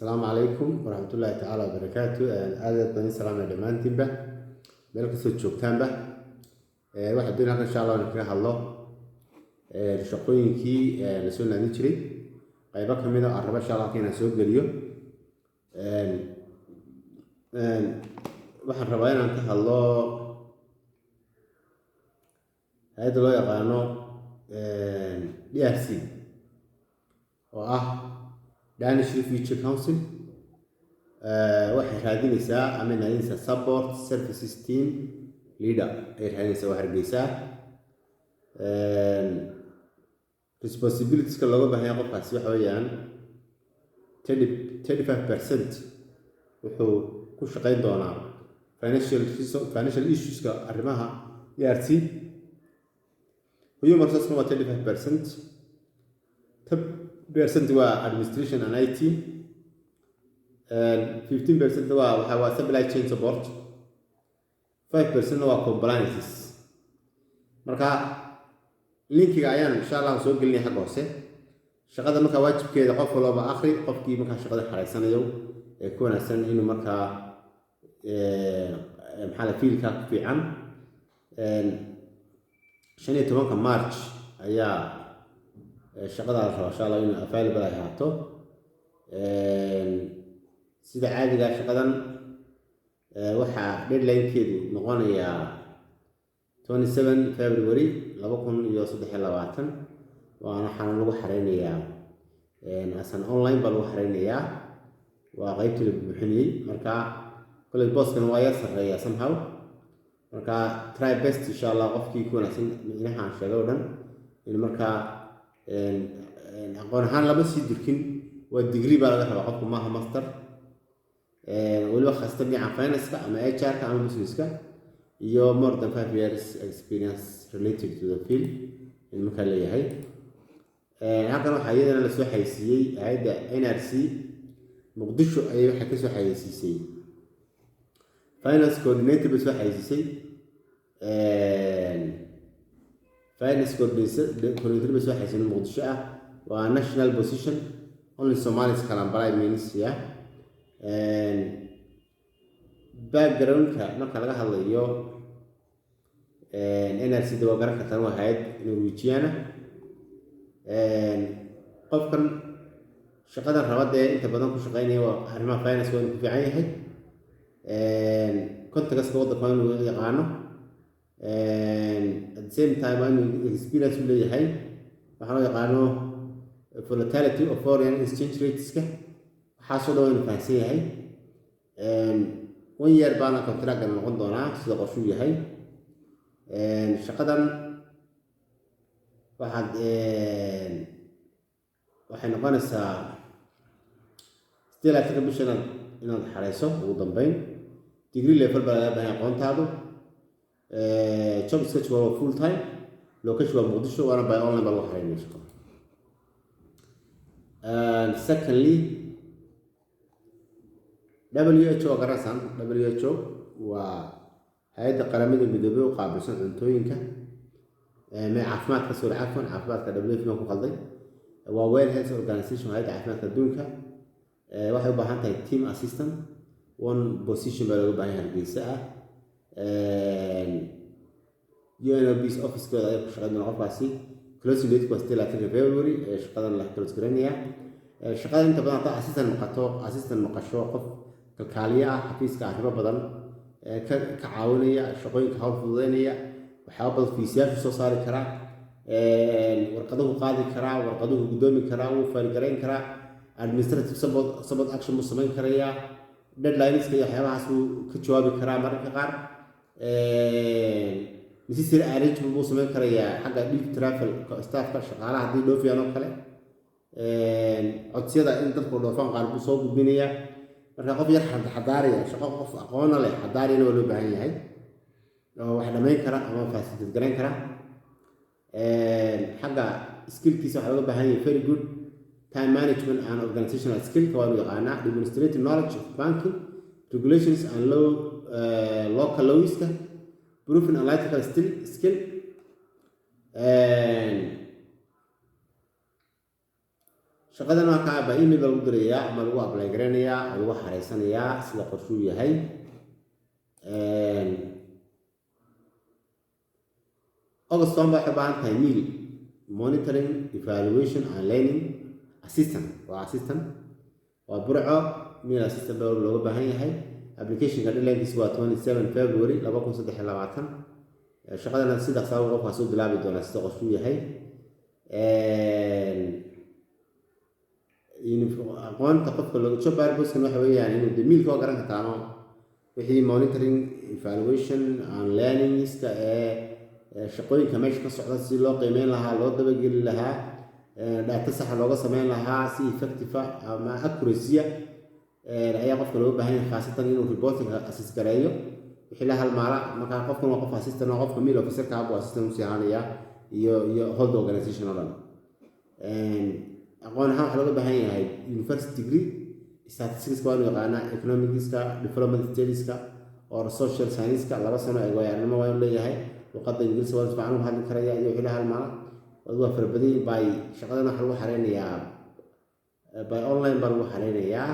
السلام عليكم ورحمة الله تعالى وبركاته. هذا الطريق سلام دمان تبا ملك سوت شوكتان با واحد دون إن شاء الله نكره الله الشقوين كي نسونا نشري قيبك من الربع إن شاء الله كنا نسوق اليوم واحد ربعنا نكره الله هذا لو يقانو DRC Danish Future Council waxay raadinaysaa ama raadinaysaa support services team leader ay raadinaysaa wax hargeysa responsibilities ka looga baahan yahay qofkaasi waxa weeyaan 35% wuxuu ku shaqeyn doonaa financial issues ka arrimaha ERC human resources waa 35% waa administration and IT 15% waa supply chain support 5% waa compliances marka linkiga ayaan insha Allah soo gelinay xag hoose shaqada marka waajibkeeda qof walba akhri qofkii marka shaqada xareysanayo ee ku wanaagsan inuu marka maxaa fiilka ku fiican 15 March ayaa shaqada la rabo insha Allah inuu available ay ahaato sida caadiga shaqadan waxa deadline-keedu noqonayaa 27 February 2023 waana xanan lagu xareynayaa asan online baa lagu xareynayaa waa qaybtii la buuxinayay marka kulay booskan waa yar sareeyaa somehow marka try best insha Allah qofkii ku wanaagsan inaha sheego dhan in marka aqoon ahaan lama sii dirkin waa degree baa laga rabaa qofku maaha master waliba khasta dhinaca finance ama HR ka ama business-ka iyo more than 5 years experience related to the field in marka leeyahay halkan waxa iyadana la soo xaysiiyay hay'adda NRC Muqdisho ay waxa ka soo xaysiisay finance coordinator baa soo xaysiisay finance coordinator baa soo xaysiisay Muqdisho waa national position only Somalis can apply means background-ka marka laga hadlayo NRC daba garan kartaan waa hay'ad Norwegian qofkan shaqadan rabada inta badan ku shaqeynaya waa arrimaha finance waa ku fiican yahay context waddanka inuu yaqaano at the same time inuu experience u leeyahay waxa loo yaqaano volatility of foreign exchange rates-ka waxaa soo dhawayn faahfaahsan yahay 1 year baana contract noqon doonaa sida qorshu yahay shaqadan waxay noqonaysaa still aad ka bishan inaad xareyso ugu dambeyn degree level baa laga baahan aqoontaadu job sketch waa full time location waa Muqdisho waana by online baa lagu xareynaya shaqada and secondly WHO garasan WHO waa hay'adda qaramada midoobay oo qaabilsan cuntooyinka ma caafimaadka soo caafimaadka WHO ku qalday waa World Health Organization hay'adda caafimaadka adduunka waxay u baahan tahay team assistant one position baa looga baahan yahay Hargeysa UNOPS office-kooda ay ku shaqeynayaan qofkaasi close date was still at February shaqadan la close gareynaya shaqada inta badan ta assistant maqasho qof kalkaaliye xafiiska arrimo badan ka caawinaya shaqooyinka hawl fududeynaya waxyaabo badan fiisiyaashu soo saari kara warqadahu qaadi kara warqaduhu gudoomi kara uu farigareyn kara administrative support action uu sameyn karaya deadlines-ka iyo waxyaabahaas uu ka jawaabi kara mararka qaar necessary arrangement uu sameyn karaya xagga travel staff-ka shaqaalaha hadii dhoofiyaan oo kale codsiyada in dadku dhoofaan qaar buu soo gudbinaya marka qof yar xadaariya shaqo qof aqoon leh xadaarina waa loo baahan yahay oo wax dhameyn kara ama facilitate gareyn kara xagga skillkiisa waxa looga baahan yahay very good time management and organizational skill ka waa yaqaana administrative knowledge of banking regulations and local laws ka proven analytical skill shaqadan waa ka ba email lagu dirayaa ama lagu apply garanayaa lagu xareysanayaa sida qorshuu yahay August waxay baahan tahay meal monitoring evaluation and learning assistant waa burco meal assistant looga baahan yahay application ka deadline-kiisu waa 27 February 2023 shaqadana sida sabab qofka soo bilaabi doona sida qorshuu yahay aqoonta qofka lagu job purpose waxa weeyaan inuu demiilka garan kartaano wixii monitoring evaluation and learning iska shaqooyinka meesha ka socda si loo qiimeyn lahaa loo dabageli lahaa data sax looga sameyn lahaa si effective ama accuracy ayaa qofka loo baahan yahay khaasatan inuu reporting assist gareeyo wixii la halmaala marka qofkan waa qof assistant oo qofka meal officer ka abo assistant u siyaanaya iyo hold organization oo dhan aqoon ahaan waxa looga baahan yahay university degree statistics waa yaqaana economics development studies or social science laba sano ay waayanimo waa leeyahay luqadda ingiriisiga waa fiican u hadli karaya iyo wixii la halmaala waa farbadin by shaqadan waxa lagu xareynayaa by online baa lagu xareynayaa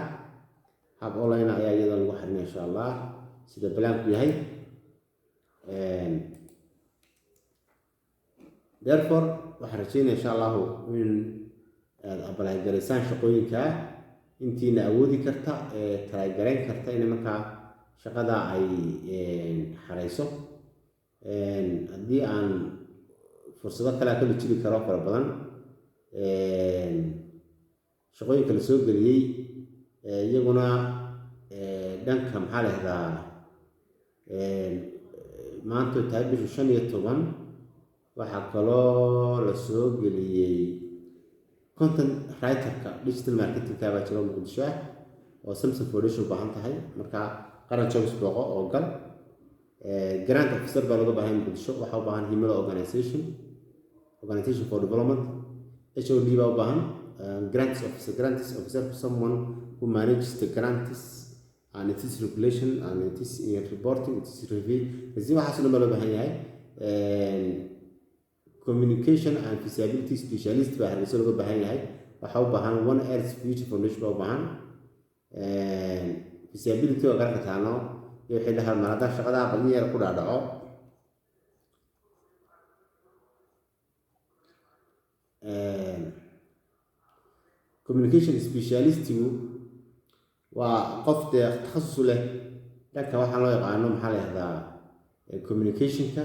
hab online ayaa iyada lagu xareynaya insha Allah sida balaanku yahay therefore waxaan rajeynaa insha Allah in apply gareysaan shaqooyinka intiina awoodi karta try gareyn karta in marka shaqada ay xareyso haddii aan fursado kale ka jiri karo fara badan shaqooyinka la soo geliyay iyaguna dhanka maxaa la yiraahdaa maanta tahay bisha 15 waxa kaloo la soo geliyay content writer-ka digital marketing-ka baa jiro Muqdisho oo Samsung Foundation baahan tahay marka qaran jobs booqo oo gal grant officer baa laga baahan Muqdisho waxa u baahan himilo organization for development HOD baa u baahan grants officer someone who manages the grants and its regulation and its reporting its review waxa soo loo baahan yahay communication and feasibility specialist baa hargeysa looga baahan yahay waxa u baahan one earth future foundation baa u baahan feasibility oo gaar ka taano iyo wixii la halmaada shaqada aqoon yar ku dhaadhaco communication specialist waa qof takhasus leh dadka waxa loo yaqaan maxaa la yiraahdaa communication-ka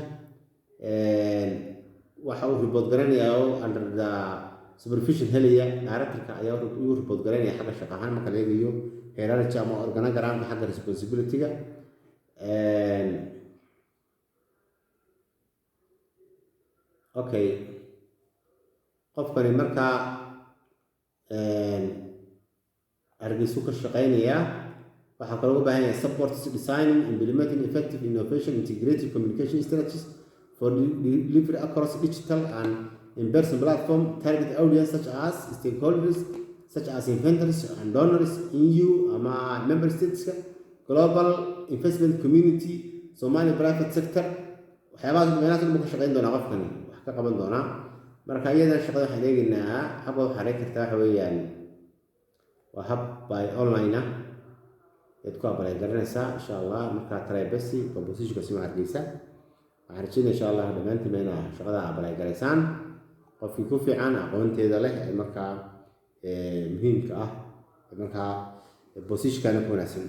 waxa uu report garanayaa under the supervision helaya director-ka ayaa uu report garanaya xagga shaqo ahaan marka la eegayo hierarchy ama organogram xagga responsibility-ga okay qofkani marka argeysu ka shaqeynaya waxa kale oo baahan yahay support designing implementing effective innovation integrated communication strategies for delivery across digital and in-person platform target audience such as stakeholders such as inventors and donors EU ama member states global investment community Somali private sector waxyaabahaas meelahaas uu ka shaqeyn doona qofkani wax ka qaban doona marka iyada shaqada waxaan eegaynaa habka waxa ay kartaa waxa weeyaan waa hab by online ku apply garanaysaa insha Allah marka try basi composition ka sima argeysa waxaan rajeynaa insha Allah dhamaantiin shaqada apply garaysaan qofkii ku fiican aqoonteeda leh marka muhiimka ah marka position kana ku wanaagsan